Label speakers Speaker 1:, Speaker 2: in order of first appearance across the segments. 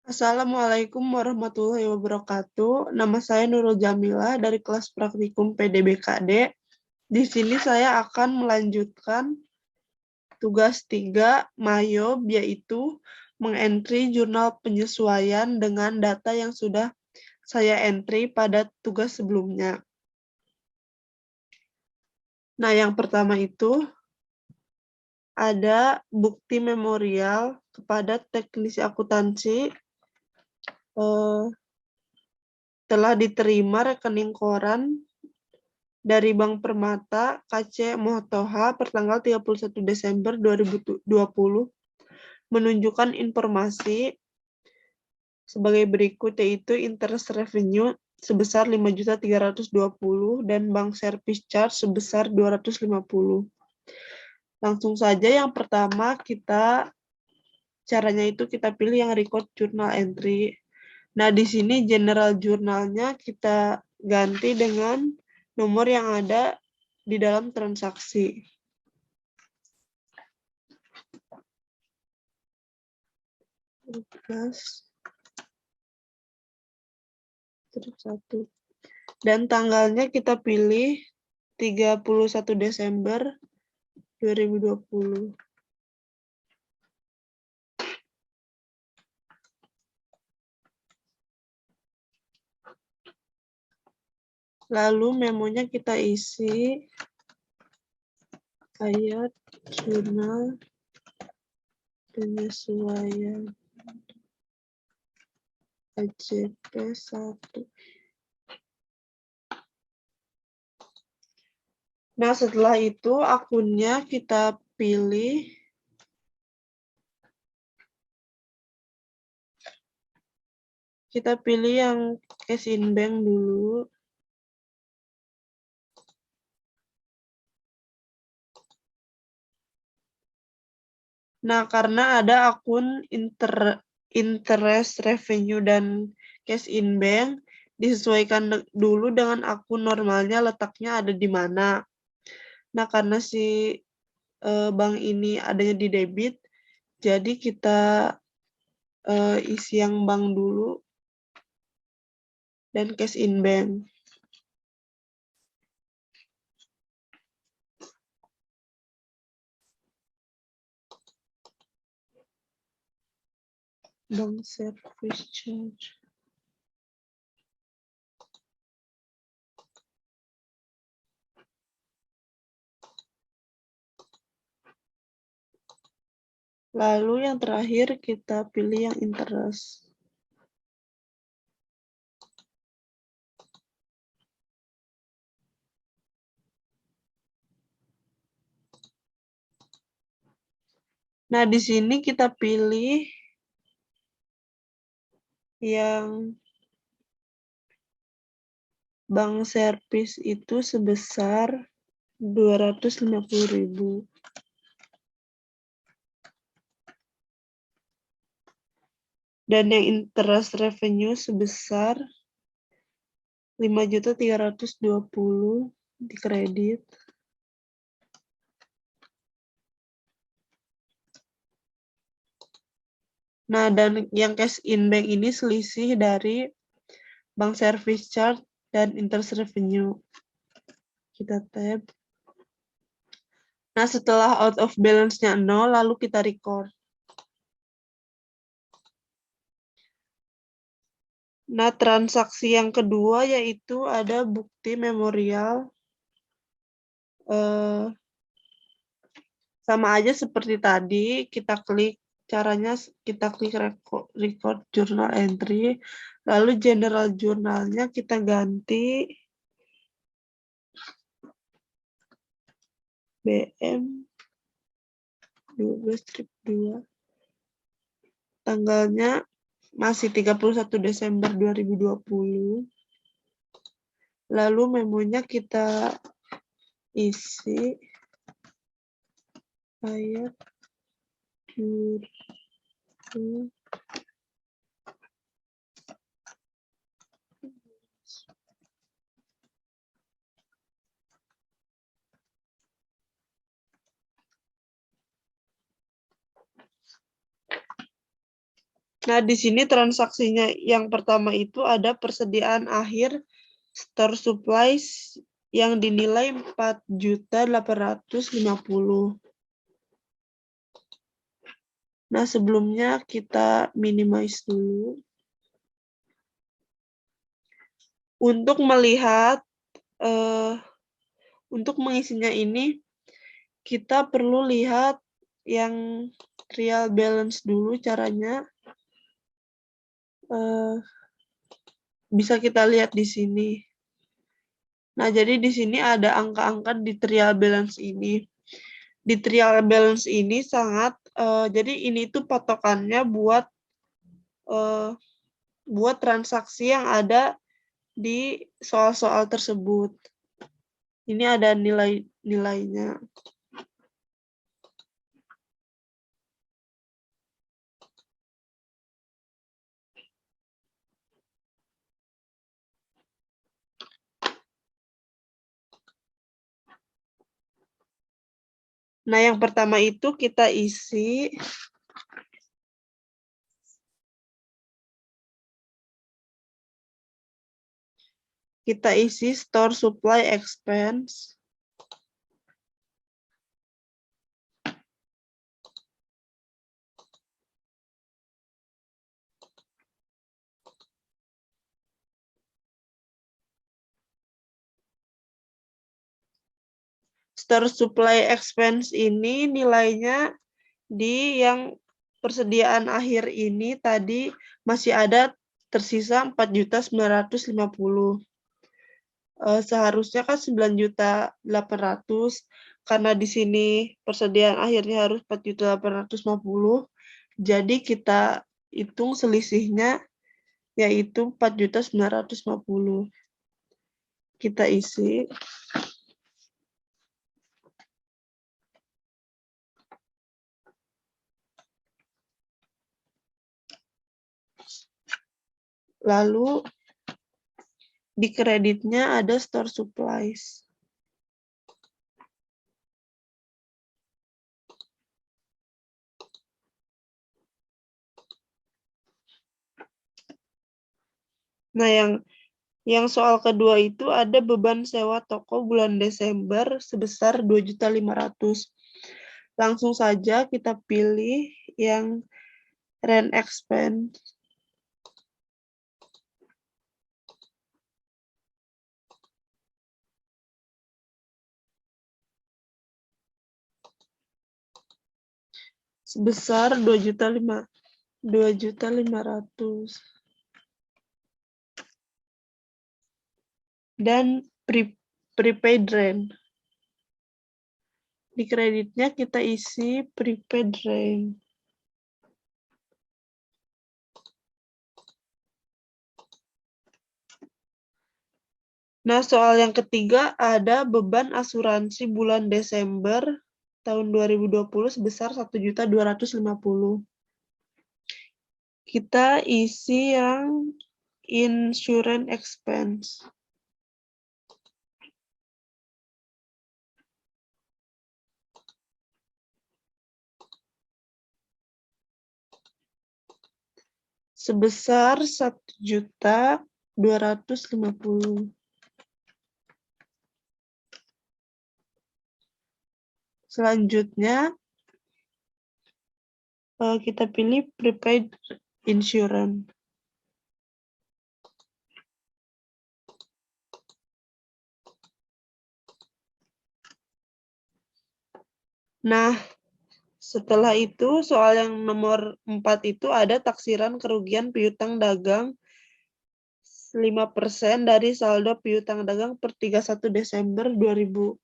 Speaker 1: Assalamualaikum warahmatullahi wabarakatuh. Nama saya Nurul Jamilah dari kelas praktikum PDBKD. Di sini saya akan melanjutkan tugas 3 Mayob, yaitu mengentry jurnal penyesuaian dengan data yang sudah saya entry pada tugas sebelumnya. Nah, yang pertama itu ada bukti memorial kepada teknisi akuntansi telah diterima rekening koran dari Bank Permata KC Mohtoha pertanggal 31 Desember 2020 menunjukkan informasi sebagai berikut, yaitu interest revenue sebesar 5.320 dan bank service charge sebesar 250. Langsung saja yang pertama caranya itu kita pilih yang record journal entry. Nah, di sini general jurnalnya kita ganti dengan nomor yang ada di dalam transaksi. Dan tanggalnya kita pilih 31 Desember 2020. Lalu memonya kita isi ayat jurnal penyesuaian AJP 1. Nah, setelah itu akunnya kita pilih. Kita pilih yang cash in bank dulu. Nah, karena ada akun interest revenue dan cash in bank, disesuaikan dulu dengan akun normalnya letaknya ada di mana. Nah, karena si bank ini adanya di debit, jadi kita isi yang bank dulu dan cash in bank. Bank service charge. Lalu yang terakhir kita pilih yang interest. Nah, di sini kita pilih yang bank servis itu sebesar 250.000. Dan yang interest revenue sebesar 5.320 di kredit. Nah, dan yang cash in bank ini selisih dari bank service charge dan interest revenue. Kita tab. Nah, setelah out of balance-nya 0, lalu kita record. Nah, transaksi yang kedua yaitu ada bukti memorial. Sama aja seperti tadi, caranya kita klik record journal entry, lalu general jurnalnya kita ganti BM 12-2. Tanggalnya masih 31 Desember 2020. Lalu memonya kita isi ayat jurnal Nah, di sini transaksinya yang pertama itu ada persediaan akhir store supplies yang dinilai 4.850.000. Nah, sebelumnya kita minimize dulu. Untuk melihat, untuk mengisinya ini, kita perlu lihat yang trial balance dulu caranya. Bisa kita lihat di sini. Nah, jadi di sini ada angka-angka di trial balance ini. Di trial balance ini sangat, jadi ini tuh patokannya buat transaksi yang ada di soal-soal tersebut. Ini ada nilai-nilainya. Nah, yang pertama itu kita isi store supply expense. Store supply expense ini nilainya di yang persediaan akhir ini tadi masih ada tersisa 4.950.000. Seharusnya kan 9.800.000 karena di sini persediaan akhirnya harus 4.850.000. Jadi kita hitung selisihnya yaitu 4.950.000. Kita isi. Lalu di kreditnya ada store supplies. Nah, yang soal kedua itu ada beban sewa toko bulan Desember sebesar 2.500.000. Langsung saja kita pilih yang rent expense. Sebesar 2.500.000. Dan prepaid rent. Di kreditnya kita isi prepaid rent. Nah, soal yang ketiga ada beban asuransi bulan Desember tahun 2020 sebesar 1.250.000. Kita isi yang insurance expense. Sebesar 1.250.000. Selanjutnya kita pilih prepaid insurance. Nah, setelah itu soal yang nomor 4 itu ada taksiran kerugian piutang dagang 5% dari saldo piutang dagang per 31 Desember 2020.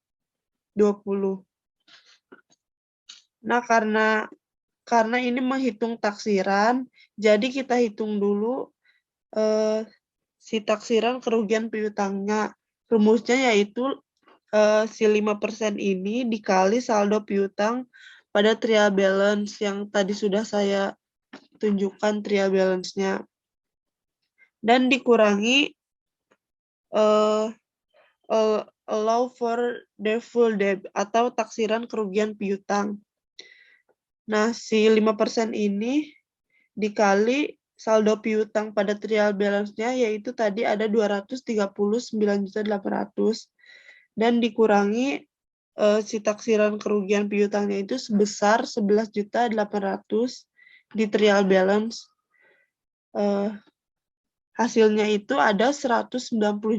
Speaker 1: Nah, karena ini menghitung taksiran, jadi kita hitung dulu si taksiran kerugian piutangnya. Rumusnya yaitu si 5% ini dikali saldo piutang pada trial balance yang tadi sudah saya tunjukkan trial balance-nya. Dan dikurangi allow for the full debt atau taksiran kerugian piutang. Nah, si 5% ini dikali saldo piutang pada trial balance-nya, yaitu tadi ada 239.800.000 dan dikurangi si taksiran kerugian piutangnya itu sebesar 11.800.000 di trial balance. Hasilnya itu ada 190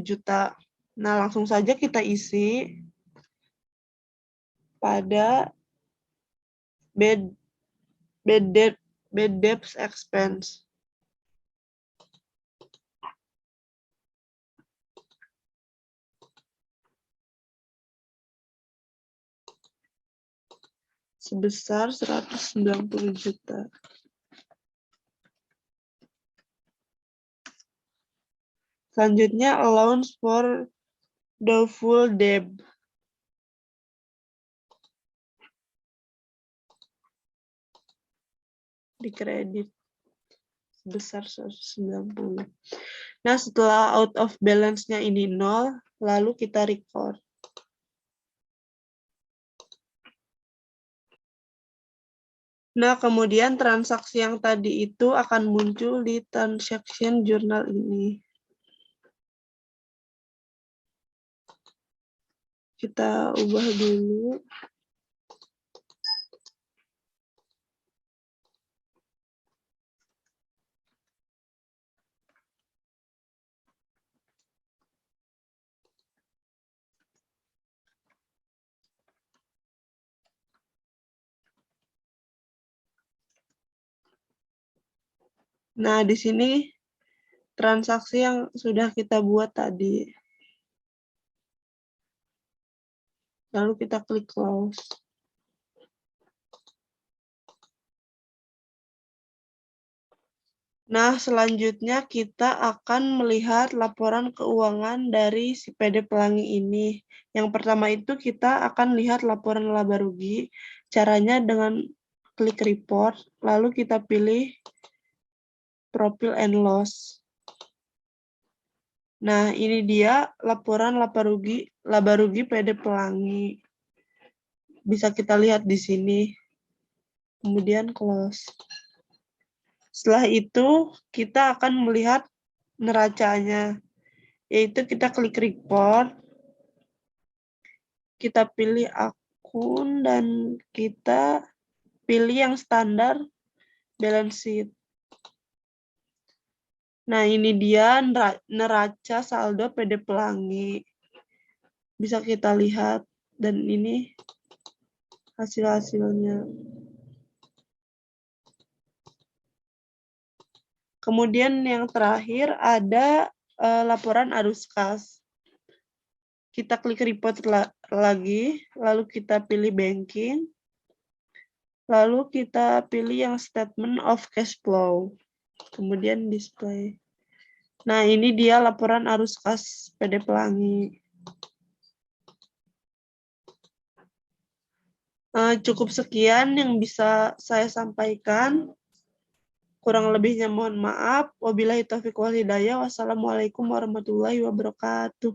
Speaker 1: juta. Nah, langsung saja kita isi pada bad debts expense. Sebesar 190 juta. Selanjutnya, allowance for doubtful debt. Dikredit sebesar 190. Nah, setelah out of balance-nya ini 0, lalu kita record. Nah, kemudian transaksi yang tadi itu akan muncul di transaction journal ini. Kita ubah dulu. Nah, di sini transaksi yang sudah kita buat tadi. Lalu kita klik close. Nah, selanjutnya kita akan melihat laporan keuangan dari si PD Pelangi ini. Yang pertama itu kita akan lihat laporan laba rugi. Caranya dengan klik report, lalu kita pilih profit and loss. Nah, ini dia laporan laba rugi PD Pelangi. Bisa kita lihat di sini. Kemudian close. Setelah itu, kita akan melihat neracanya, yaitu kita klik report, kita pilih akun, dan kita pilih yang standar balance sheet. Nah, ini dia neraca saldo PD Pelangi. Bisa kita lihat, dan ini hasil-hasilnya. Kemudian yang terakhir ada laporan arus kas. Kita klik report lagi, lalu kita pilih banking, lalu kita pilih yang statement of cash flow, kemudian display. Nah, ini dia laporan arus kas PD Pelangi. Cukup sekian yang bisa saya sampaikan. Kurang lebihnya mohon maaf. Wabillahi taufiq wal hidayah. Wassalamualaikum warahmatullahi wabarakatuh.